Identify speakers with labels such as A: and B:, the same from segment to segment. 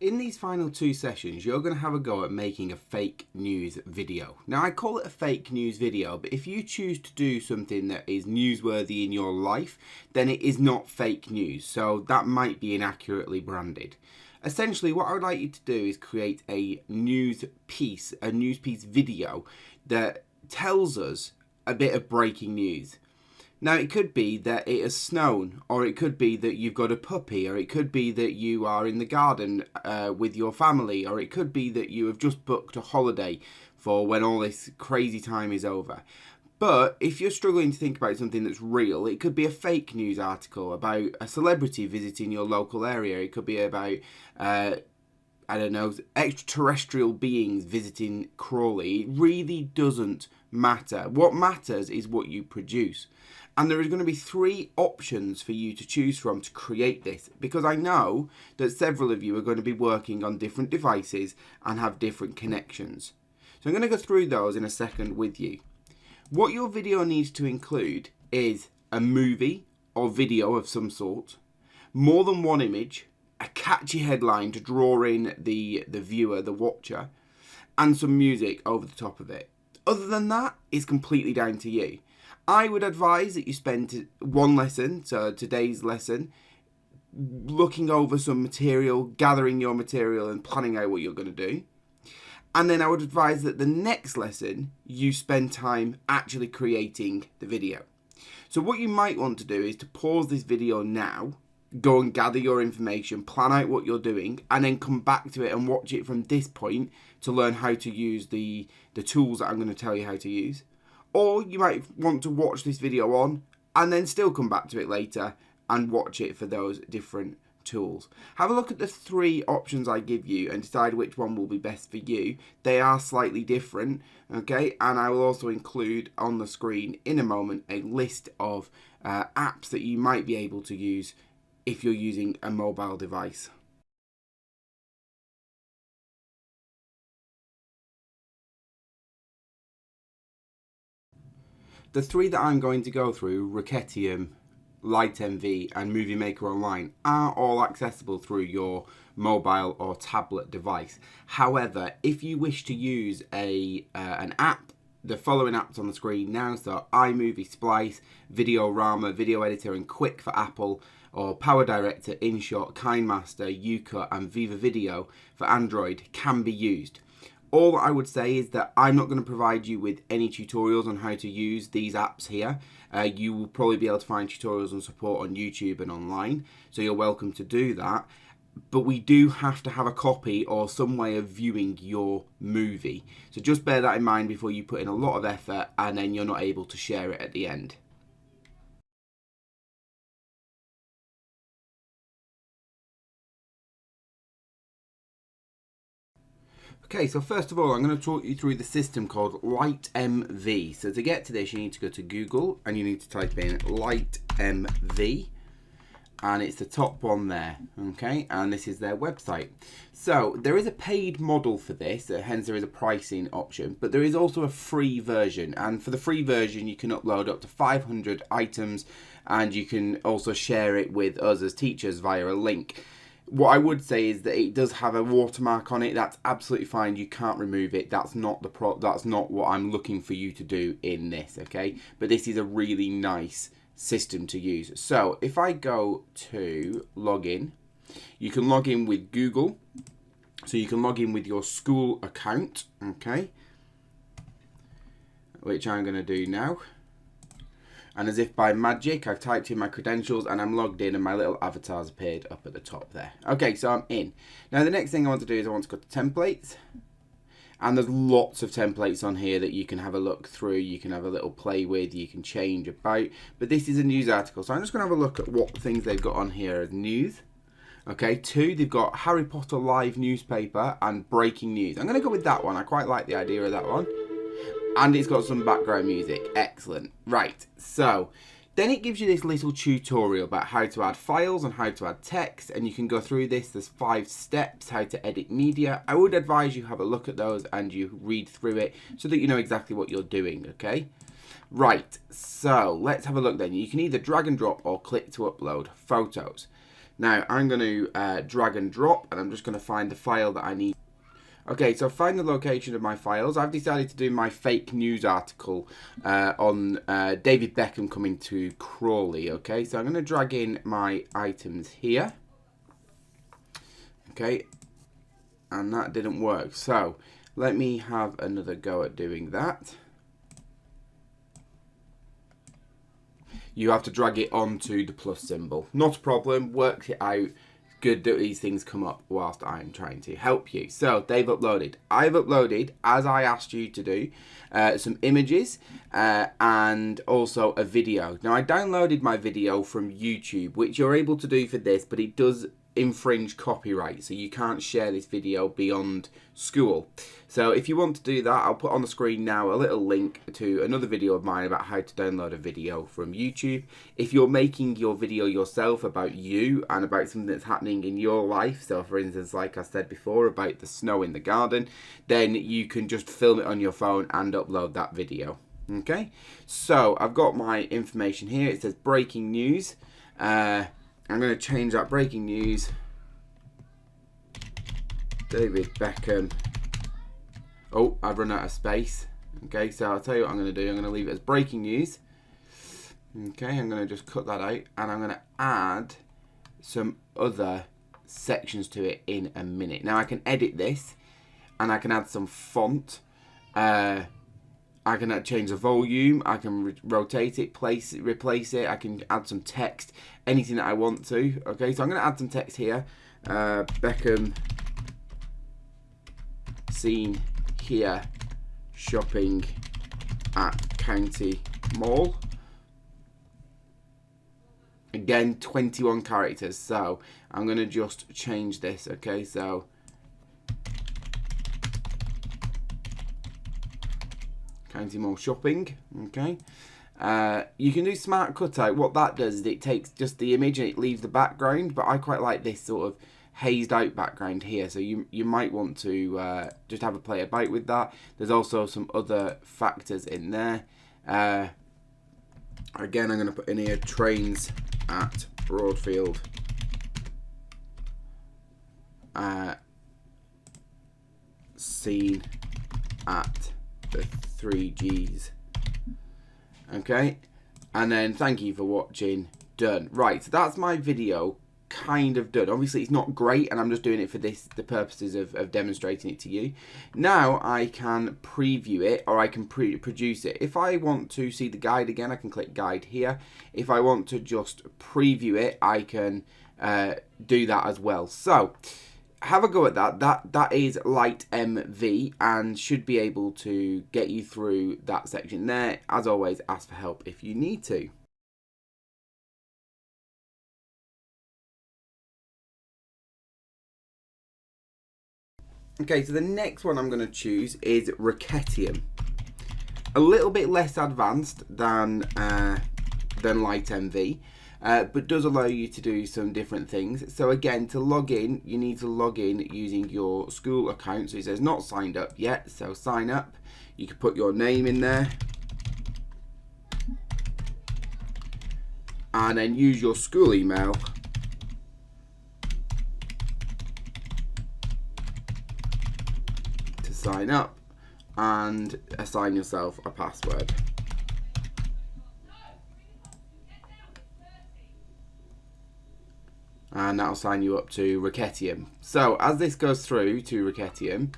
A: In these final two sessions, you're going to have a go at making a fake news video. Now, I call it a fake news video, but if you choose to do something that is newsworthy in your life, then it is not fake news. So that might be inaccurately branded. Essentially, what I would like you to do is create a news piece video that tells us a bit of breaking news. Now, it could be that it has snowed, or it could be that you've got a puppy, or it could be that you are in the garden with your family, or it could be that you have just booked a holiday for when all this crazy time is over. But if you're struggling to think about something that's real, it could be a fake news article about a celebrity visiting your local area. It could be about I don't know, extraterrestrial beings visiting Crawley. It really doesn't matter. What matters is what you produce. And there is going to be three options for you to choose from to create this, because I know that several of you are going to be working on different devices and have different connections. So I'm going to go through those in a second with you. What your video needs to include is a movie or video of some sort, more than one image, a catchy headline to draw in the viewer, the watcher, and some music over the top of it. Other than that, it's completely down to you. I would advise that you spend one lesson, so today's lesson, looking over some material, gathering your material and planning out what you're going to do. And then I would advise that the next lesson, you spend time actually creating the video. So what you might want to do is to pause this video now, go and gather your information, plan out what you're doing, and then come back to it and watch it from this point to learn how to use the tools that I'm going to tell you how to use. Or you might want to watch this video on and then still come back to it later and watch it for those different tools. Have a look at the three options I give you and decide which one will be best for you. They are slightly different, okay? And I will also include on the screen in a moment a list of apps that you might be able to use if you're using a mobile device. The three that I'm going to go through, Rickettium, LightMV and Movie Maker Online, are all accessible through your mobile or tablet device. However, if you wish to use an app, the following apps on the screen now, so iMovie, Splice, Videorama, Video Editor and Quick for Apple, or Power Director, InShot, KineMaster, UCut and Viva Video for Android can be used. All I would say is that I'm not going to provide you with any tutorials on how to use these apps here. You will probably be able to find tutorials and support on YouTube and online, so you're welcome to do that. But we do have to have a copy or some way of viewing your movie. So just bear that in mind before you put in a lot of effort and then you're not able to share it at the end. Okay, so first of all, I'm going to talk you through the system called LightMV. So to get to this, you need to go to Google and you need to type in LightMV. And it's the top one there, okay? And this is their website. So there is a paid model for this, hence there is a pricing option, but there is also a free version. And for the free version, you can upload up to 500 items and you can also share it with us as teachers via a link. What I would say is that it does have a watermark on it. That's absolutely fine. You can't remove it. That's not that's not what I'm looking for you to do in this, okay? But this is a really nice system to use. So if I go to login, you can log in with Google. So you can log in with your school account, okay? Which I'm going to do now. And as if by magic, I've typed in my credentials and I'm logged in and my little avatar's appeared up at the top there. Okay, so I'm in. Now the next thing I want to do is I want to go to templates. And there's lots of templates on here that you can have a look through, you can have a little play with, you can change about. But this is a news article, so I'm just going to have a look at what things they've got on here as news. Okay, two, they've got Harry Potter live newspaper and breaking news. I'm going to go with that one. I quite like the idea of that one. And it's got some background music. Excellent. Right, so then it gives you this little tutorial about how to add files and how to add text, and you can go through this. There's 5 steps how to edit media. I would advise you have a look at those and you read through it so that you know exactly what you're doing, okay? Right, so let's have a look then. You can either drag and drop or click to upload photos. Now I'm going to drag and drop, and I'm just going to find the file that I need. Okay, so find the location of my files. I've decided to do my fake news article on David Beckham coming to Crawley. Okay, so I'm going to drag in my items here. Okay, and that didn't work. So let me have another go at doing that. You have to drag it onto the plus symbol. Not a problem, worked it out. Good that these things come up whilst I'm trying to help you. So they've uploaded. I've uploaded, as I asked you to do, some images and also a video. Now I downloaded my video from YouTube, which you're able to do for this, but it does infringe copyright, so you can't share this video beyond school. So if you want to do that, I'll put on the screen now a little link to another video of mine about how to download a video from YouTube. If you're making your video yourself about you and about something that's happening in your life, so for instance, like I said before, about the snow in the garden, then you can just film it on your phone and upload that video. Okay, so I've got my information here. It says breaking news. I'm going to change that breaking news. David Beckham. Oh, I've run out of space. Okay, so I'll tell you what I'm going to do. I'm going to leave it as breaking news. Okay, I'm going to just cut that out. And I'm going to add some other sections to it in a minute. Now, I can edit this. And I can add some font. I can change the volume, I can rotate it, place it, replace it, I can add some text, anything that I want to. Okay, so I'm going to add some text here. Beckham seen here shopping at County Mall. Again, 21 characters, so I'm going to just change this. Okay, so County Mall shopping. Okay, you can do smart cutout. What that does is it takes just the image and it leaves the background, but I quite like this sort of hazed out background here, so you might want to just have a play about with that. There's also some other factors in there. Again, I'm going to put in here trains at Broadfield seen at the 3Gs. Okay, and then thank you for watching. Done. Right, so that's my video kind of done. Obviously it's not great and I'm just doing it for the purposes of demonstrating it to you. Now I can preview it, or I can produce it. If I want to see the guide again, I can click guide here. If I want to just preview it, I can do that as well. So have a go at that. That is Light MV and should be able to get you through that section there. As always, ask for help if you need to. Okay, so the next one I'm going to choose is Rickettium. A little bit less advanced than Light MV. But does allow you to do some different things. So again, to log in, you need to log in using your school account. So it says not signed up yet, so sign up. You can put your name in there. And then use your school email. To sign up and assign yourself a password. And that'll sign you up to Rickettium. So as this goes through to Rickettium,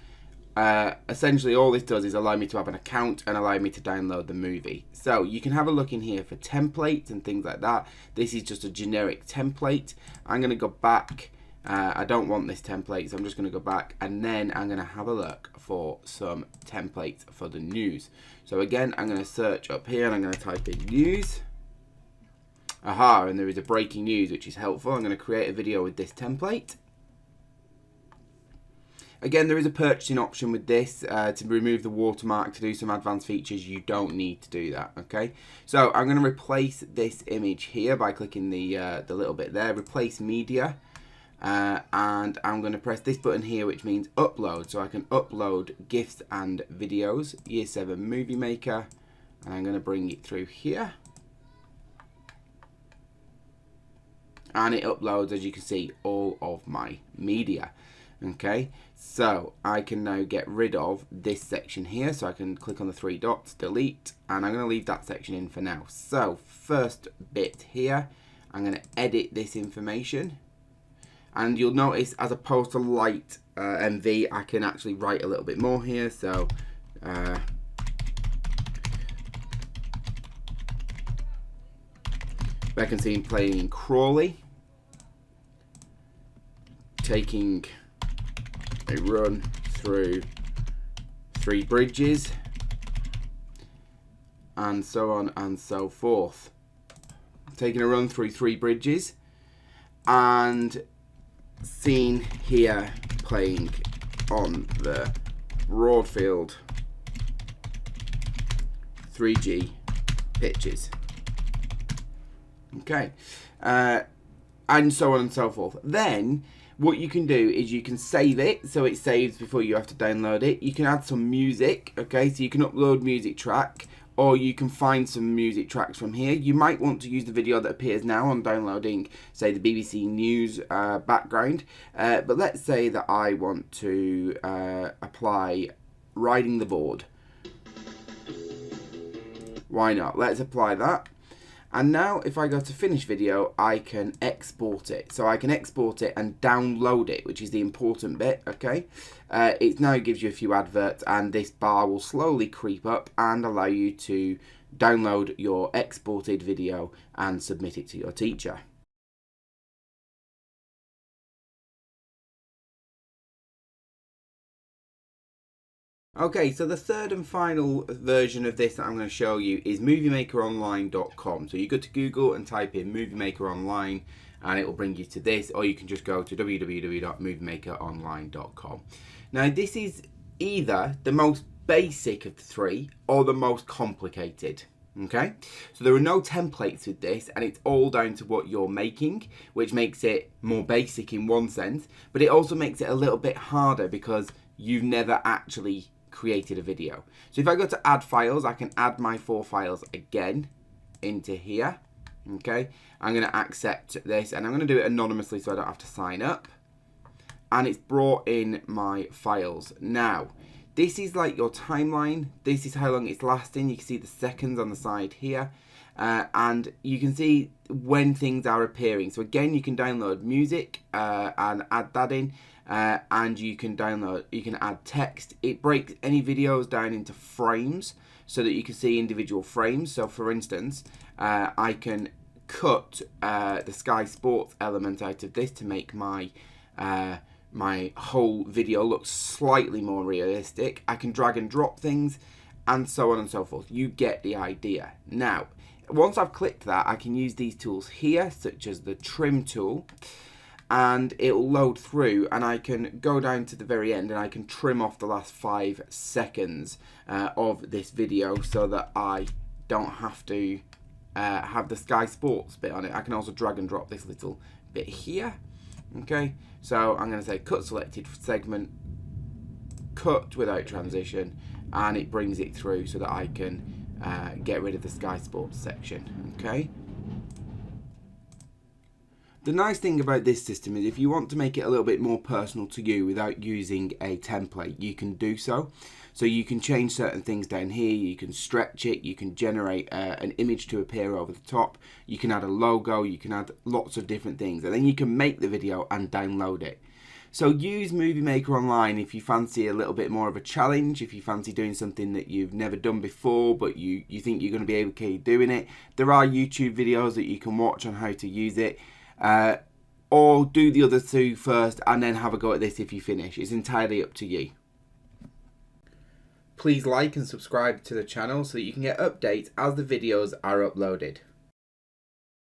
A: essentially all this does is allow me to have an account and allow me to download the movie. So you can have a look in here for templates and things like that. This is just a generic template. I'm going to go back. I don't want this template, so I'm just going to go back, and then I'm going to have a look for some templates for the news. So again, I'm going to search up here and I'm going to type in news. Aha, and there is a breaking news, which is helpful. I'm going to create a video with this template. Again, there is a purchasing option with this to remove the watermark, to do some advanced features. You don't need to do that, okay? So I'm going to replace this image here by clicking the little bit there, replace media. And I'm going to press this button here, which means upload. So I can upload GIFs and videos, Year 7 Movie Maker. And I'm going to bring it through here. and it uploads, as you can see, all of my media. Okay, so I can now get rid of this section here. So I can click on the three dots, delete, and I'm going to leave that section in for now. So first bit here, I'm going to edit this information, and you'll notice as opposed to light MV, I can actually write a little bit more here. So I can see him playing in Crawley, taking a run through 3 bridges, and so on and so forth. Taking a run through 3 bridges, and seen here playing on the Broadfield 3G pitches. Okay, and so on and so forth. Then what you can do is you can save it, so it saves before you have to download it. You can add some music, okay, so you can upload music track, or you can find some music tracks from here. You might want to use the video that appears now on downloading, say, the BBC News background, but let's say that I want to apply Riding the Board. Why not? Let's apply that. And now if I go to finish video, I can export it. So I can export it and download it, which is the important bit, okay? It now gives you a few adverts, and this bar will slowly creep up and allow you to download your exported video and submit it to your teacher. Okay, so the third and final version of this that I'm going to show you is moviemakeronline.com. So you go to Google and type in Movie Maker Online, and it will bring you to this, or you can just go to www.moviemakeronline.com. Now, this is either the most basic of the 3 or the most complicated. Okay, so there are no templates with this, and it's all down to what you're making, which makes it more basic in one sense, but it also makes it a little bit harder because you've never actually created a video. So if I go to add files, I can add my 4 files again into here. Okay, I'm going to accept this, and I'm going to do it anonymously so I don't have to sign up, and it's brought in my files. Now this is like your timeline. This is how long it's lasting. You can see the seconds on the side here, and you can see when things are appearing. So again, you can download music and add that in, and you can add text. It breaks any videos down into frames so that you can see individual frames. So for instance, I can cut the Sky Sports element out of this to make my my whole video looks slightly more realistic. I can drag and drop things, and so on and so forth. You get the idea. Now, once I've clicked that, I can use these tools here, such as the trim tool, and it will load through, and I can go down to the very end and I can trim off the last 5 seconds of this video so that I don't have to have the Sky Sports bit on it. I can also drag and drop this little bit here. Okay, so I'm going to say cut selected segment, cut without transition, and it brings it through so that I can get rid of the Sky Sports section. Okay. The nice thing about this system is if you want to make it a little bit more personal to you without using a template, you can do so. So you can change certain things down here, you can stretch it, you can generate an image to appear over the top, you can add a logo, you can add lots of different things, and then you can make the video and download it. So use Movie Maker Online if you fancy a little bit more of a challenge, if you fancy doing something that you've never done before but you think you're going to be okay doing it. There are YouTube videos that you can watch on how to use it. Or do the other 2 first and then have a go at this if you finish. It's entirely up to you. Please like and subscribe to the channel so that you can get updates as the videos are uploaded.